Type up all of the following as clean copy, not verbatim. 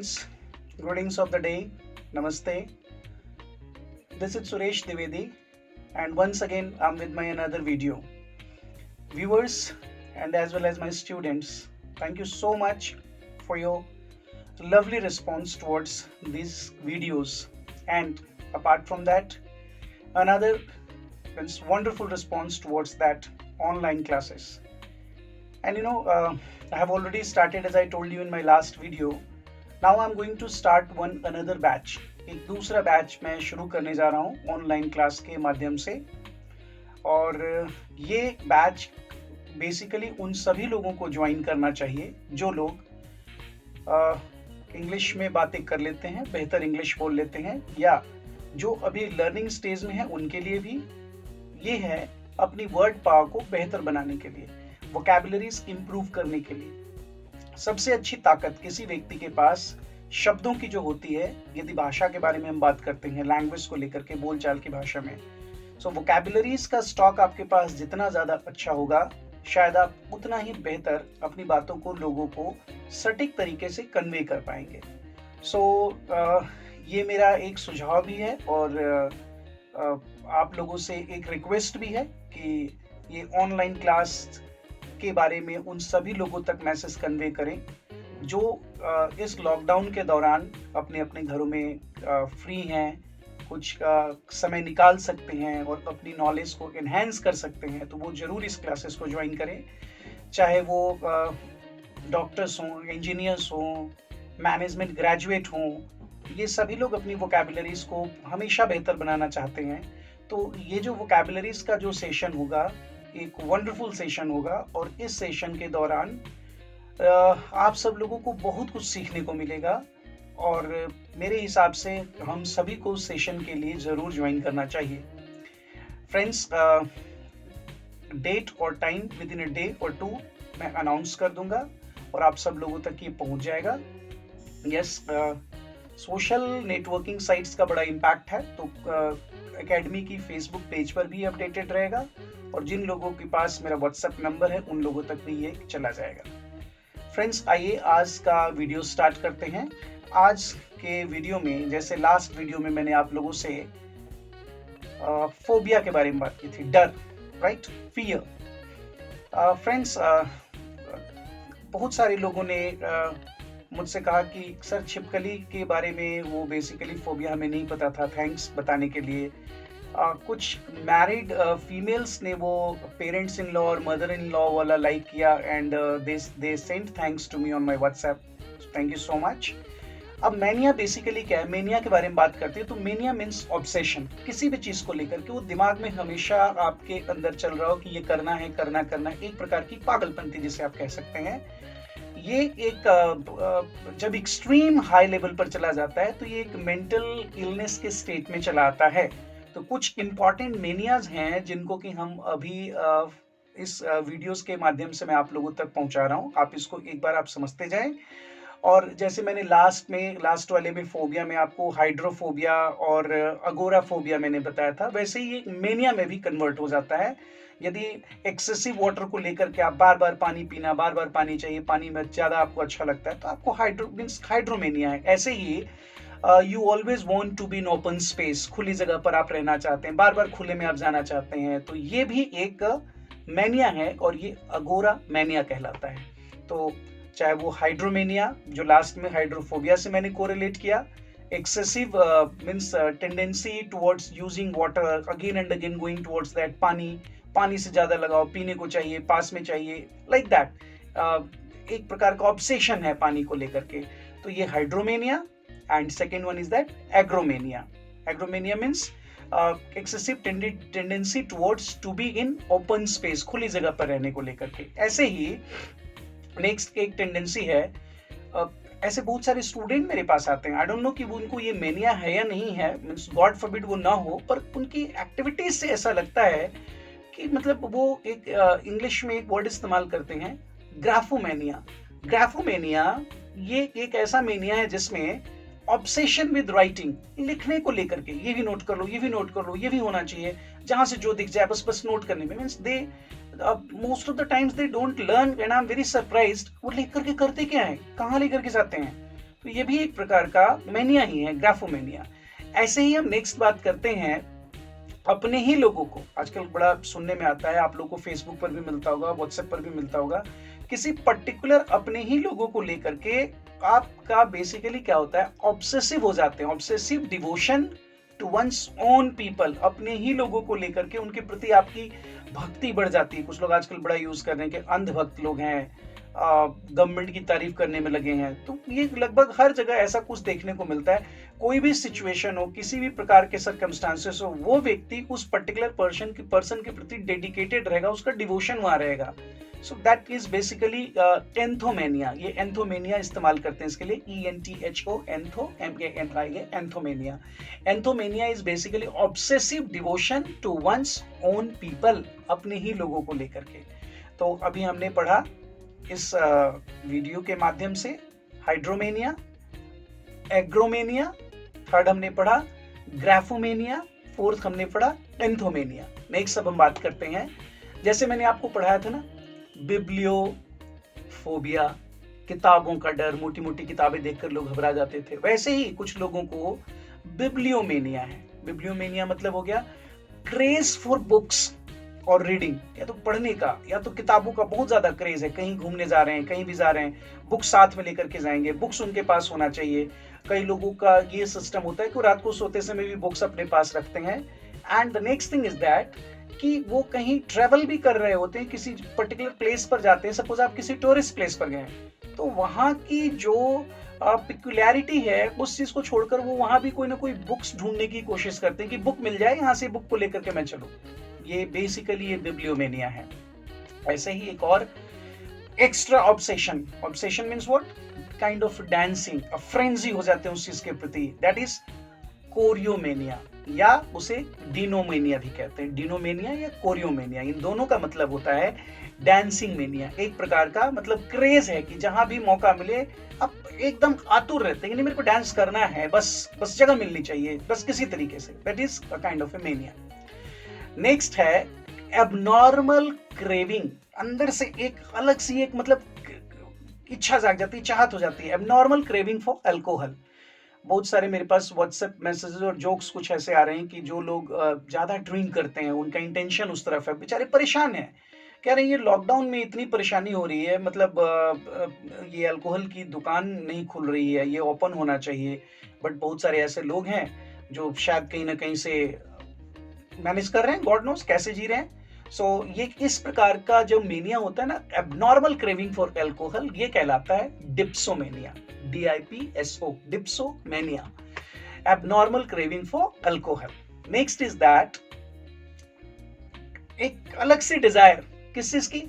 friends, greetings of the day, Namaste. This is Suresh Divedi, and once again I'm with my another video. Viewers and as well as my students, thank you so much for your lovely response towards these videos. And apart from that, another wonderful response towards that online classes. And I have already started as I told you in my last video. Now I'm going to start one another batch. एक दूसरा batch मैं शुरू करने जा रहा हूँ online class के माध्यम से। और ये बैच बेसिकली उन सभी लोगों को ज्वाइन करना चाहिए जो लोग इंग्लिश में बातें कर लेते हैं, बेहतर इंग्लिश बोल लेते हैं, या जो अभी लर्निंग स्टेज में है उनके लिए भी ये है, अपनी वर्ड पावर को बेहतर बनाने के लिए, वोकैबुलरीज इंप्रूव करने के लिए। सबसे अच्छी ताकत किसी व्यक्ति के पास शब्दों की जो होती है, यदि भाषा के बारे में हम बात करते हैं, लैंग्वेज को लेकर के, बोलचाल की भाषा में, सो वोकैबुलरीज का स्टॉक आपके पास जितना ज़्यादा अच्छा होगा, शायद आप उतना ही बेहतर अपनी बातों को लोगों को सटीक तरीके से कन्वे कर पाएंगे। ये मेरा एक सुझाव भी है और आप लोगों से एक रिक्वेस्ट भी है कि ये ऑनलाइन क्लास के बारे में उन सभी लोगों तक मैसेज कन्वे करें जो इस लॉकडाउन के दौरान अपने अपने घरों में फ्री हैं, कुछ समय निकाल सकते हैं और अपनी नॉलेज को एनहेंस कर सकते हैं, तो वो ज़रूर इस क्लासेस को ज्वाइन करें। चाहे वो डॉक्टर्स हों, इंजीनियर्स हों, मैनेजमेंट ग्रेजुएट हों, ये सभी लोग अपनी वोकैबुलरीज को हमेशा बेहतर बनाना चाहते हैं। तो ये जो वोकैबुलरीज का जो सेशन होगा, एक वंडरफुल सेशन होगा और इस सेशन के दौरान आप सब लोगों को बहुत कुछ सीखने को मिलेगा और मेरे हिसाब से हम सभी को सेशन के लिए ज़रूर ज्वाइन करना चाहिए। फ्रेंड्स, डेट और time with in a day और 2 मैं अनाउंस कर दूंगा और आप सब लोगों तक ये पहुंच जाएगा। यस, सोशल नेटवर्किंग साइट्स का बड़ा इम्पैक्ट है, तो एकेडमी की फेसबुक पेज पर भी अपडेटेड रहेगा और जिन लोगों के पास मेरा व्हाट्सएप नंबर है उन लोगों तक भी ये चला जाएगा। फ्रेंड्स, आइए आज का वीडियो स्टार्ट करते हैं। आज के वीडियो में, जैसे लास्ट वीडियो में मैंने आप लोगों से फोबिया के बारे में बात की थी, डर, राइट, फियर। फ्रेंड्स, बहुत सारे लोगों ने मुझसे कहा कि सर छिपकली के बारे में वो बेसिकली फोबिया हमें नहीं पता था, थैंक्स बताने के लिए। कुछ मैरिड फीमेल्स ने वो पेरेंट्स इन लॉ और मदर इन लॉ वाला लाइक किया and they sent thanks to me on my WhatsApp, thank you so much. अब मैनिया बेसिकली क्या है? मैनिया के बारे में बात करते हैं तो मैनिया मीन्स ऑब्सेशन, किसी भी चीज़ को लेकर के वो दिमाग में हमेशा आपके अंदर चल रहा हो कि ये करना है, करना करना, एक प्रकार की पागलपंती जिसे आप कह सकते हैं। ये एक जब एक्सट्रीम हाई लेवल पर चला जाता है तो ये एक मेंटल इलनेस के स्टेट में चला आता है। तो कुछ इम्पॉर्टेंट मेनियाज हैं जिनको कि हम अभी इस वीडियोस के माध्यम से मैं आप लोगों तक पहुंचा रहा हूं। आप इसको एक बार आप समझते जाएं। और जैसे मैंने लास्ट वाले में फोबिया में आपको हाइड्रोफोबिया और अगोराफोबिया मैंने बताया था, वैसे ही ये मेनिया में भी कन्वर्ट हो जाता है। यदि एक्सेसिव वाटर को लेकर के आप बार बार पानी पीना, बार बार पानी चाहिए, पानी में ज़्यादा आपको अच्छा लगता है, तो आपको हाइड्रोमेनिया है। ऐसे ही you always want to be in open space, खुली जगह पर आप रहना चाहते हैं, बार बार खुले में आप जाना चाहते हैं, तो ये भी एक मैनिया है और ये अगोरा मैनिया कहलाता है। तो चाहे वो हाइड्रोमेनिया, जो लास्ट में हाइड्रोफोबिया से मैंने कोरिलेट किया, excessive means tendency towards using water again and again, going towards that, पानी से ज़्यादा लगाओ, पीने को चाहिए, पास में चाहिए, लाइक दैट, एक प्रकार का ऑब्सेशन है पानी को लेकर के, तो ये हाइड्रोमेनिया। And second one is that agromania. Agromania means excessive tendency towards to be in open space, खुली जगह पर रहने को लेकर के। ऐसे ही नेक्स्ट एक टेंडेंसी है, ऐसे बहुत सारे स्टूडेंट मेरे पास आते हैं, आई डोंट नो कि उनको ये मेनिया है या नहीं है, मीन्स गॉड फॉरबिड वो ना हो, पर उनकी एक्टिविटीज से ऐसा लगता है कि मतलब वो एक इंग्लिश में एक वर्ड इस्तेमाल करते हैं, ग्राफोमेनिया। ग्राफोमेनिया ये एक ऐसा मेनिया है जिसमें ऑब्सेशन विद राइटिंग, लिखने को लेकर के, ये भी नोट कर लो, ये भी नोट कर लो, ये भी होना चाहिए, जहां से जो दिख जाए बस नोट करने में, means they most of the times they don't learn and I am very surprised, वो लिख करके करते क्या है, कहाँ लेकर के जाते हैं। तो ये भी एक प्रकार का मेनिया ही है, ग्राफोमेनिया। ऐसे ही हम नेक्स्ट बात करते हैं अपने ही लोगों को। आजकल बड़ा सुनने में आता है, आप लोगों को फेसबुक पर भी मिलता होगा, व्हाट्सएप पर भी मिलता होगा, किसी पर्टिकुलर अपने ही लोगों को लेकर के आपका बेसिकली क्या होता है, ऑब्सेसिव हो जाते हैं, obsessive devotion to one's own people. अपने ही लोगों को लेकर के उनके प्रति आपकी भक्ति बढ़ जाती है। कुछ लोग आजकल बड़ा यूज कर रहे हैं कि अंधभक्त लोग हैं, गवर्नमेंट की तारीफ करने में लगे हैं। तो ये लगभग हर जगह ऐसा कुछ देखने को मिलता है। कोई भी सिचुएशन हो, किसी भी प्रकार के सर्कमस्टांसेस हो, वो व्यक्ति उस पर्टिकुलर पर्सन के प्रति डेडिकेटेड रहेगा, उसका डिवोशन वहां रहेगा। So that is basically anthomania. ये एंथोमेनिया इस्तेमाल करते हैं इसके लिए, ENTHO, antho, MANIA, anthomania. Anthomania is basically obsessive devotion to one's own people, अपने ही लोगों को लेकर के। तो अभी हमने पढ़ा इस वीडियो के माध्यम से हाइड्रोमेनिया, एग्रोमेनिया, थर्ड हमने पढ़ा ग्राफोमेनिया, फोर्थ हमने पढ़ा एंथोमेनिया। नेक्स्ट अब हम बात करते हैं, जैसे मैंने आपको पढ़ाया था ना, बिब्लियोफोबिया, किताबों का डर, मोटी मोटी किताबें देखकर लोग घबरा जाते थे, वैसे ही कुछ लोगों को बिब्लियोमेनिया है। बिब्लियोमेनिया मतलब हो गया क्रेज फॉर बुक्स और रीडिंग, या तो पढ़ने का या तो किताबों का बहुत ज्यादा क्रेज है। कहीं घूमने जा रहे हैं, कहीं भी जा रहे हैं, बुक्स साथ में लेकर के जाएंगे, बुक्स उनके पास होना चाहिए। कई लोगों का ये सिस्टम होता है कि रात को सोते समय भी बुक्स अपने पास रखते हैं। And the next thing is that कि वो कहीं ट्रेवल भी कर रहे होते हैं, किसी पर्टिकुलर प्लेस पर जाते हैं। सपोज आप किसी टूरिस्ट प्लेस पर गए, तो वहां की जो पिक्युलैरिटी है उस चीज को छोड़कर वो वहां भी कोई ना कोई बुक्स ढूंढने की कोशिश करते हैं कि बुक मिल जाए, यहाँ से बुक को लेकर के मैं चलूं। ये बेसिकली ये बिब्लियोमेनिया है। ऐसे ही एक और extra obsession. Obsession means what, kind of dancing, a frenzy हो जाते हैं उस चीज के प्रति, दैट इज कोरियोमेनिया, या उसे डिनोमेनिया भी कहते हैं। डिनोमेनिया या कोरियोमेनिया, इन दोनों का मतलब होता है डांसिंग मेनिया। एक प्रकार का मतलब क्रेज है कि जहां भी मौका मिले अब एकदम आतुर रहते हैं कि नहीं मेरे को डांस करना है, बस जगह मिलनी चाहिए, बस किसी तरीके से। That is a kind of A mania. Next है एबनॉर्मल क्रेविंग। अंदर से एक अलग सी एक मतलब इच्छा जाग जाती है, चाहत हो जाती है। Abnormal craving for alcohol. बहुत सारे मेरे पास व्हाट्सएप मैसेजेस और जोक्स कुछ ऐसे आ रहे हैं कि जो लोग ज्यादा ड्रिंक करते हैं, उनका इंटेंशन उस तरफ है, बेचारे परेशान हैं, कह रहे हैं ये लॉकडाउन में इतनी परेशानी हो रही है, मतलब ये अल्कोहल की दुकान नहीं खुल रही है, ये ओपन होना चाहिए। बट बहुत सारे ऐसे लोग हैं जो शायद कहीं ना कहीं से मैनेज कर रहे हैं, गॉड नोस कैसे जी रहे हैं। सो ये इस प्रकार का जो मेनिया होता है ना, एबनॉर्मल क्रेविंग फॉर अल्कोहल, ये कहलाता है dipsomania, DIPSO, dipsomania, abnormal craving for alcohol. Next is that एक अलग सी डिजायर, किस चीज की,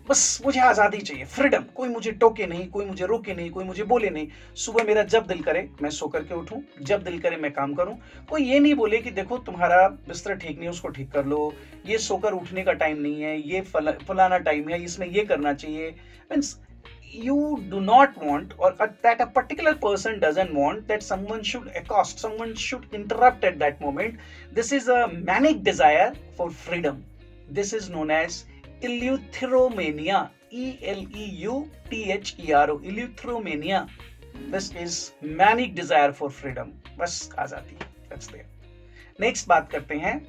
बस मुझे आजादी चाहिए, फ्रीडम, कोई मुझे टोके नहीं, कोई मुझे रोके नहीं, कोई मुझे बोले नहीं। सुबह मेरा जब दिल करे मैं सो करके उठूं, जब दिल करे मैं काम करूं। कोई ये नहीं बोले कि देखो तुम्हारा बिस्तर ठीक नहीं है, उसको ठीक कर लो, ये सोकर उठने का टाइम नहीं है, ये फलाना टाइम है, इसमें ये करना चाहिए। Means you do not want, or that a particular person doesn't want that someone should accost, someone should interrupt at that moment. This is a manic desire for freedom. This is known as eleutheromania, ELEUTHERO, eleutheromania. This is manic desire for freedom, बस आजादी। That's there. Next बात करते हैं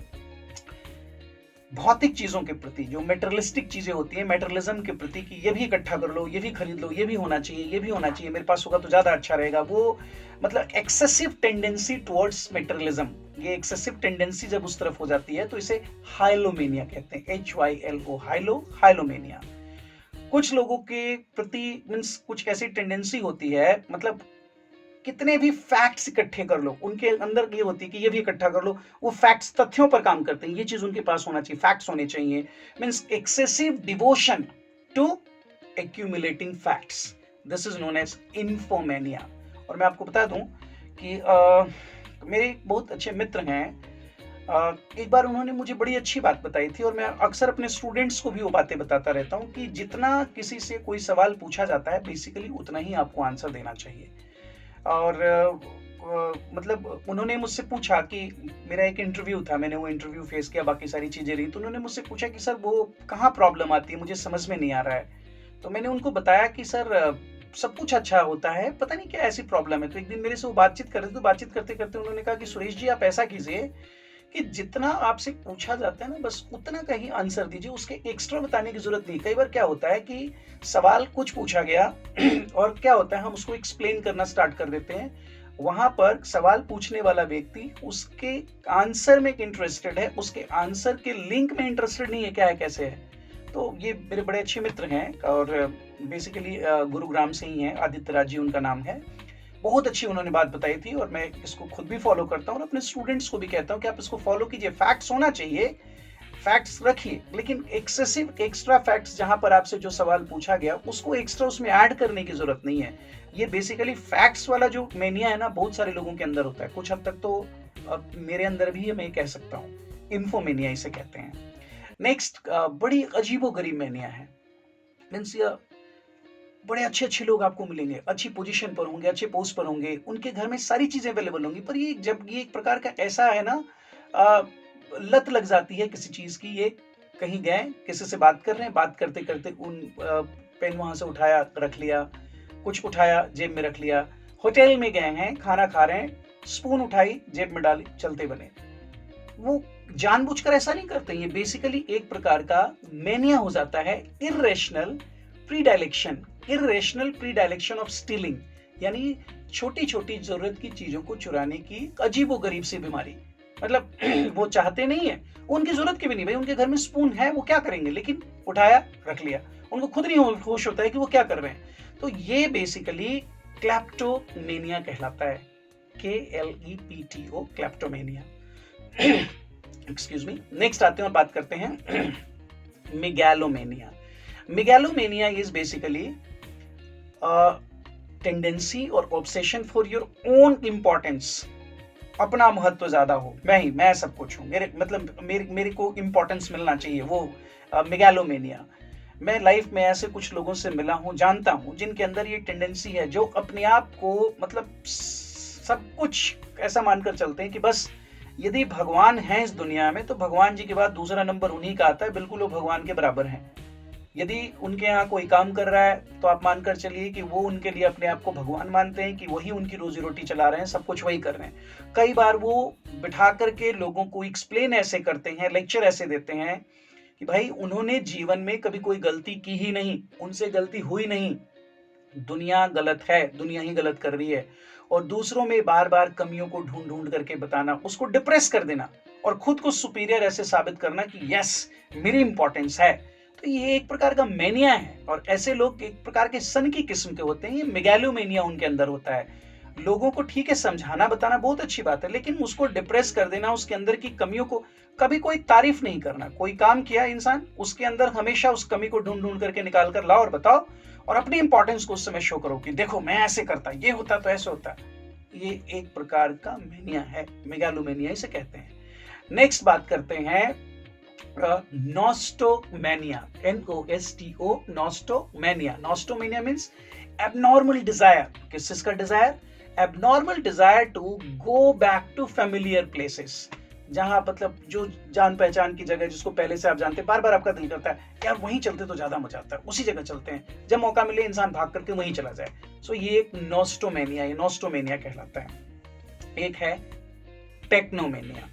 भौतिक चीजों के प्रति, जो मेटेरियलिस्टिक चीजें होती हैं, मेटेरियलिज्म के प्रति कि ये भी इकट्ठा कर लो, ये भी खरीद लो, ये भी होना चाहिए, ये भी होना चाहिए, मेरे पास होगा तो ज्यादा अच्छा रहेगा। वो मतलब एक्सेसिव टेंडेंसी टुवर्ड्स मेटेरियलिज्म। ये एक्सेसिव टेंडेंसी जब उस तरफ हो जाती है तो इसे हाइलोमेनिया कहते हैं, HYLO, हाइलोमेनिया। कुछ लोगों के प्रति मीन्स कुछ ऐसी टेंडेंसी होती है, मतलब कितने भी फैक्ट्स इकट्ठे कर लो, उनके अंदर ये होती है कि ये भी इकट्ठा कर लो। वो फैक्ट्स, तथ्यों पर काम करते हैं, ये चीज उनके पास होना चाहिए, फैक्ट्स होने चाहिए। Means excessive devotion to accumulating facts, this is known as infomania. और मैं आपको बता दूं कि मेरे बहुत अच्छे मित्र हैं, एक बार उन्होंने मुझे बड़ी अच्छी बात बताई थी, और मैं अक्सर अपने स्टूडेंट्स को भी वो बातें बताता रहता हूँ कि जितना किसी से कोई सवाल पूछा जाता है, बेसिकली उतना ही आपको आंसर देना चाहिए। और मतलब उन्होंने मुझसे पूछा कि मेरा एक इंटरव्यू था, मैंने वो इंटरव्यू फेस किया, बाकी सारी चीजें रही, तो उन्होंने मुझसे पूछा कि सर वो कहाँ प्रॉब्लम आती है, मुझे समझ में नहीं आ रहा है। तो मैंने उनको बताया कि सर सब कुछ अच्छा होता है, पता नहीं क्या ऐसी प्रॉब्लम है। तो एक दिन मेरे से वो बातचीत कर रहे थे, तो बातचीत करते-करते उन्होंने कहा कि सुरेश जी आप ऐसा कीजिए कि जितना आपसे पूछा जाता है ना बस उतना का ही आंसर दीजिए, उसके एक्स्ट्रा बताने की ज़रूरत नहीं। कई बार क्या होता है कि सवाल कुछ पूछा गया और क्या होता है हम उसको एक्सप्लेन करना स्टार्ट कर देते हैं। वहाँ पर सवाल पूछने वाला व्यक्ति उसके आंसर में इंटरेस्टेड है, उसके आंसर के लिंक में इंटरेस्टेड नहीं है, क्या है, कैसे है। तो ये मेरे बड़े अच्छे मित्र हैं और बेसिकली गुरुग्राम से ही हैं, आदित्य राज जी उनका नाम है। बहुत अच्छी उन्होंने बात बताई थी और मैं इसको खुद भी फॉलो करता हूँ और अपने स्टूडेंट्स को भी कहता हूँ कि आप इसको फॉलो कीजिए। फैक्ट्स होना चाहिए, फैक्ट्स रखिए, लेकिन एक्सेसिव एक्स्ट्रा फैक्ट्स जहां पर आपसे जो सवाल पूछा गया उसको एक्स्ट्रा उसमें ऐड करने की जरूरत नहीं है। ये बेसिकली फैक्ट्स वाला जो मेनिया है ना बहुत सारे लोगों के अंदर होता है, कुछ हद तक तो मेरे अंदर भी है, मैं कह सकता हूँ। इन्फोमेनिया इसे कहते हैं। नेक्स्ट बड़ी अजीबोगरीब मेनिया है। मीन्स बड़े अच्छे-अच्छे लोग आपको मिलेंगे, अच्छी पोजीशन पर होंगे, अच्छे पोस्ट पर होंगे, उनके घर में सारी चीज़ें अवेलेबल होंगी, पर ये जब ये एक प्रकार का ऐसा है ना अ, लत लग जाती है किसी चीज़ की। ये कहीं गए, किसी से बात कर रहे हैं, बात करते-करते पेन वहाँ से उठाया, रख लिया, कुछ उठाया, जेब में रख लिया। होटल में गए हैं, खाना खा रहे हैं, स्पून उठाई, जेब में डाली, चलते बने। वो जानबूझकर ऐसा नहीं करते, ये बेसिकली एक प्रकार का मेनिया हो जाता है। इर्रेशनल प्रीडायलेक्शन ऑफ स्टीलिंग, यानी छोटी छोटी जरूरत की चीजों को चुराने की अजीबोगरीब सी बीमारी। मतलब वो चाहते नहीं है, उनकी जरूरत की भी नहीं, भाई उनके घर में स्पून है, वो क्या करेंगे, लेकिन उठाया, रख लिया। उनको खुद नहीं होश होता है कि वो क्या कर रहे हैं। तो ये बेसिकली क्लैप्टोमेनिया कहलाता है। KLEPTO, kleptomania. Excuse me. Next आते हैं और बात करते हैं megalomania. Megalomania is basically tendency और obsession for your own importance. अपना महत्व ज्यादा हो, मैं सब कुछ हूं, मेरे मतलब मेरे को इंपॉर्टेंस मिलना चाहिए, वो मेगैलोमेनिया। मैं लाइफ में ऐसे कुछ लोगों से मिला हूं, जानता हूं, जिनके अंदर ये टेंडेंसी है, जो अपने आप को मतलब सब कुछ ऐसा मानकर चलते हैं कि बस यदि भगवान है इस दुनिया में तो भगवान जी के बाद दूसरा नंबर उन्हीं का आता है, बिल्कुल वो भगवान के बराबर हैं। यदि उनके यहाँ कोई काम कर रहा है तो आप मानकर चलिए कि वो उनके लिए अपने आप को भगवान मानते हैं, कि वही उनकी रोजी रोटी चला रहे हैं, सब कुछ वही कर रहे हैं। कई बार वो बिठा करके लोगों को एक्सप्लेन ऐसे करते हैं, लेक्चर ऐसे देते हैं कि भाई उन्होंने जीवन में कभी कोई गलती की ही नहीं, उनसे गलती हुई नहीं, दुनिया गलत है, दुनिया ही गलत कर रही है। और दूसरों में बार बार कमियों को ढूंढ ढूंढ करके बताना, उसको डिप्रेस कर देना और खुद को सुपीरियर ऐसे साबित करना कि यस मेरी इंपॉर्टेंस है। तो ये एक प्रकार का मेनिया है और ऐसे लोग एक प्रकार के सन की किस्म के होते हैं। ये मेगैलोमेनिया उनके अंदर होता है। लोगों को ठीक है समझाना बताना बहुत अच्छी बात है, लेकिन उसको डिप्रेस कर देना, उसके अंदर की कमियों को कभी कोई तारीफ नहीं करना। कोई काम किया इंसान, उसके अंदर हमेशा उस कमी को ढूंढ ढूंढ करके निकाल कर लाओ और बताओ और अपनी इंपॉर्टेंस को उस समय शो करो कि देखो मैं ऐसे करता, ये होता तो ऐसे होता। ये एक प्रकार का मेनिया है, मेगालोमेनिया इसे कहते हैं। नेक्स्ट बात करते हैं nostomania, NOSTO, nostomania. Nostomania means abnormal desire. किस चीज का desire? Abnormal desire to go back to familiar places, जहां मतलब जो जान पहचान की जगह जिसको पहले से आप जानते हैं, बार बार आपका दिल करता है यार वहीं चलते तो ज्यादा मजा आता है, उसी जगह चलते हैं, जब मौका मिले इंसान भाग करके वहीं चला जाए। सो ये एक नॉस्टोमेनिया, ये नॉस्टोमेनिया कहलाता है। एक है टेक्नोमेनिया।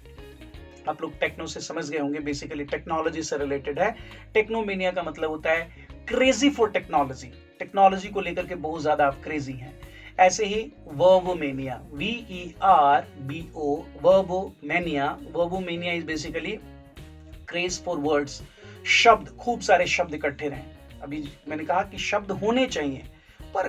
आप लोग टेक्नो से समझ गए होंगे, बेसिकली टेक्नोलॉजी से रिलेटेड है। टेक्नोमेनिया का मतलब होता है क्रेजी फॉर टेक्नोलॉजी, टेक्नोलॉजी को लेकर के बहुत ज्यादा आप क्रेजी हैं। ऐसे ही verbomania, VERBO, verbomania. Verbomania is basically craze for words, शब्द, खूब सारे शब्द इकट्ठे रहें। अभी मैंने कहा कि शब्द होने चाहिए, पर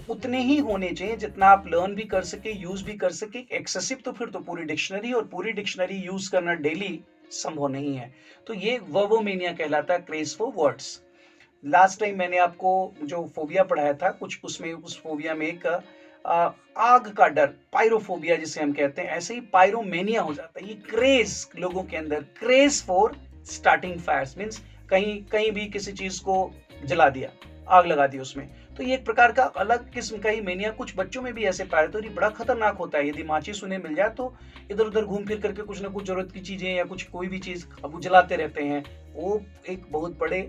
उतने ही होने चाहिए जितना आप लर्न भी कर सके, यूज भी कर सके। एक्सेसिव तो फिर तो पूरी डिक्शनरी, और पूरी डिक्शनरी यूज करना डेली संभव नहीं है। तो ये वर्बोमेनिया कहलाता है, craze for words. Last time मैंने आपको जो फोबिया पढ़ाया था कुछ, उसमें उस फोबिया में एक आग का डर, पायरोफोबिया जिसे हम कहते हैं, ऐसे ही पायरोमेनिया हो जाता है। ये क्रेज लोगों के अंदर, craze for starting fires, means कहीं कहीं भी किसी चीज को जला दिया, आग लगा दी उसमें। तो ये एक प्रकार का अलग किस्म का ही मेनिया कुछ बच्चों में भी ऐसे पाया, तो ये बड़ा खतरनाक होता है। यदि माचिस उन्हें मिल जाए तो इधर उधर घूम फिर करके कुछ ना कुछ जरूरत की चीजें या कुछ कोई भी चीज अब जलाते रहते हैं। वो एक बहुत बड़े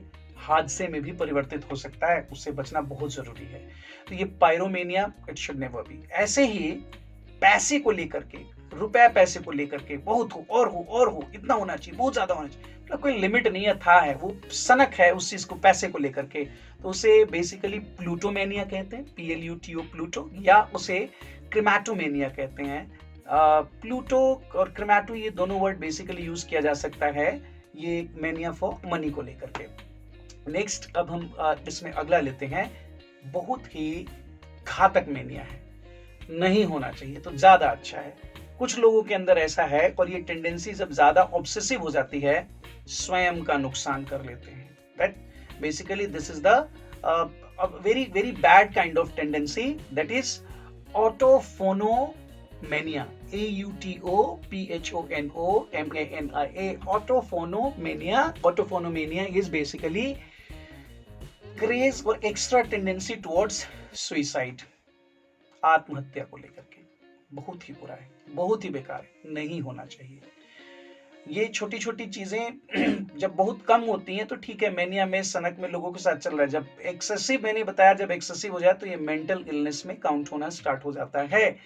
हादसे में भी परिवर्तित हो सकता है, उससे बचना बहुत ज़रूरी है। तो ये pyromania it should never be. ऐसे ही पैसे को लेकर के, रुपए पैसे को लेकर के बहुत हो और हो, इतना होना चाहिए, बहुत ज़्यादा होना चाहिए। मतलब कोई लिमिट नहीं है, था है, वो सनक है उस चीज़ को पैसे को लेकर के, तो उसे बेसिकली प्लूटोमेनिया कहते हैं, PLUTO प्लूटो, या उसे क्रिमैटोमेनिया कहते हैं। प्लूटो और क्रिमैटो ये दोनों वर्ड बेसिकली यूज किया जा सकता है ये मेनिया फॉर मनी को लेकर के। नेक्स्ट अब हम इसमें अगला लेते हैं, बहुत ही घातक मेनिया है, नहीं होना चाहिए तो ज्यादा अच्छा है। कुछ लोगों के अंदर ऐसा है और ये टेंडेंसी जब ज्यादा ऑब्सेसिव हो जाती है स्वयं का नुकसान कर लेते हैं। That basically this is the very very bad kind of tendency, that is autophonomania, AUTOPHONOMANIA, autophonomania. Autophonomania is basically craze और एक्स्ट्रा टेंडेंसी टुवर्ड्स सुइसाइड, आत्महत्या को लेकर के। बहुत ही बुरा है, बहुत ही बेकार है, नहीं होना चाहिए। ये छोटी छोटी चीजें जब बहुत कम होती हैं तो ठीक है, मेनिया में सनक में लोगों के साथ चल रहा है। जब एक्सेसिव, मैंने बताया जब एक्सेसिव हो जाए तो ये मेंटल इलनेस में काउंट होना स्टार्ट हो जाता है।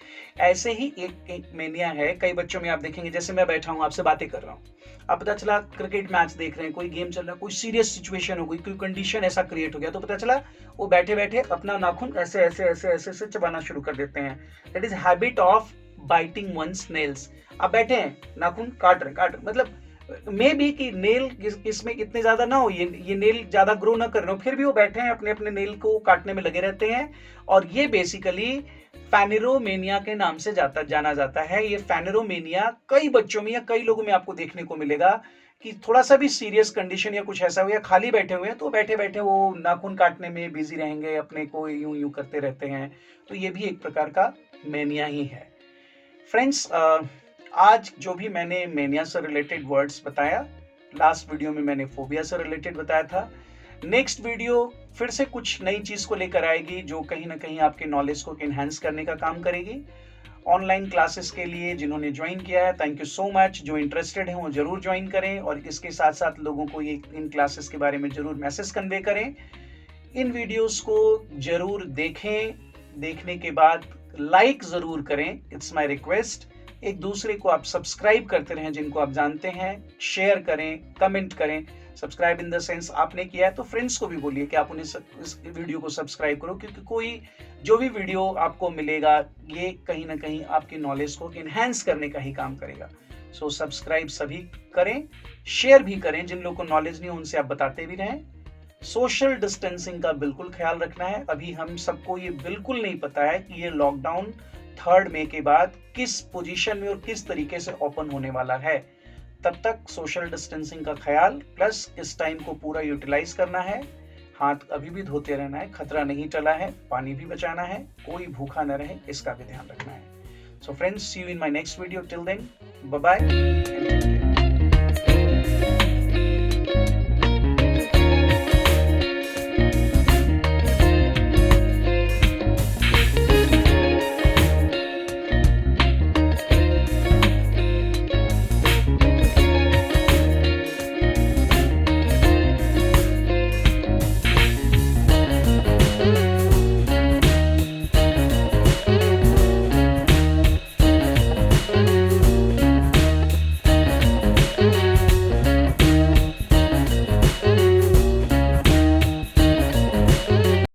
ऐसे ही एक मेनिया है कई बच्चों में, आप देखेंगे जैसे मैं बैठा हूँ आपसे बातें कर रहा हूँ, अब पता चला क्रिकेट मैच देख रहे हैं, कोई गेम चल रहा है, कोई सीरियस सिचुएशन हो गई, कोई कंडीशन ऐसा क्रिएट हो गया, तो पता चला वो बैठे बैठे अपना नाखून ऐसे ऐसे ऐसे ऐसे ऐसे चबाना शुरू कर देते हैं। That is habit of biting one's nails. अब बैठे हैं, नाखून काट रहे, मतलब मे बी कि नेल इसमें इतने ज्यादा ना हो, ये नेल ज्यादा ग्रो ना कर रहे हो, फिर भी वो बैठे हैं अपने अपने नेल को काटने में लगे रहते हैं। और ये बेसिकली फैनेरोमेनिया के नाम से जाना जाता है। ये फैनेरोमेनिया कई बच्चों में या कई लोगों में आपको देखने को मिलेगा कि थोड़ा सा भी सीरियस कंडीशन या कुछ ऐसा हो या खाली बैठे हुए हैं तो बैठे बैठे वो नाखून काटने में बिजी रहेंगे, अपने को यूं यूं करते रहते हैं। तो ये भी एक प्रकार का मेनिया ही है। फ्रेंड्स, आज जो भी मैंने मेनिया से रिलेटेड वर्ड्स बताया, लास्ट वीडियो में मैंने फोबिया से रिलेटेड बताया था। नेक्स्ट वीडियो फिर से कुछ नई चीज को लेकर आएगी जो कहीं ना कहीं आपके नॉलेज को एनहांस करने का काम करेगी। ऑनलाइन क्लासेस के लिए जिन्होंने ज्वाइन किया है, थैंक यू सो मच। जो इंटरेस्टेड है वो जरूर ज्वाइन करें और इसके साथ साथ लोगों को ये इन क्लासेस के बारे में जरूर मैसेज कन्वे करें। इन वीडियोस को जरूर देखें, देखने के बाद लाइक जरूर करें, इट्स माय रिक्वेस्ट। एक दूसरे को आप सब्सक्राइब करते रहें जिनको आप जानते हैं, शेयर करें, कमेंट करें। सब्सक्राइब इन द सेंस आपने किया है तो फ्रेंड्स को भी बोलिए कि आप उन्हें इस वीडियो को सब्सक्राइब करो, क्योंकि कोई जो भी वीडियो आपको मिलेगा ये कहीं ना कहीं आपकी नॉलेज को एनहांस करने का ही काम करेगा। सो सब्सक्राइब सभी करें, शेयर भी करें, जिन लोगों को नॉलेज नहीं उनसे आप बताते भी रहें। सोशल डिस्टेंसिंग का बिल्कुल ख्याल रखना है। अभी हम सबको ये बिल्कुल नहीं पता है कि ये लॉकडाउन 3 मई के बाद किस पोजीशन में और किस तरीके से ओपन होने वाला है। तब तक सोशल डिस्टेंसिंग का ख्याल प्लस इस टाइम को पूरा यूटिलाइज करना है। हाथ अभी भी धोते रहना है, खतरा नहीं टला है, पानी भी बचाना है, कोई भूखा न रहे इसका भी ध्यान रखना है। So friends, see you in my next video. Till then, bye bye.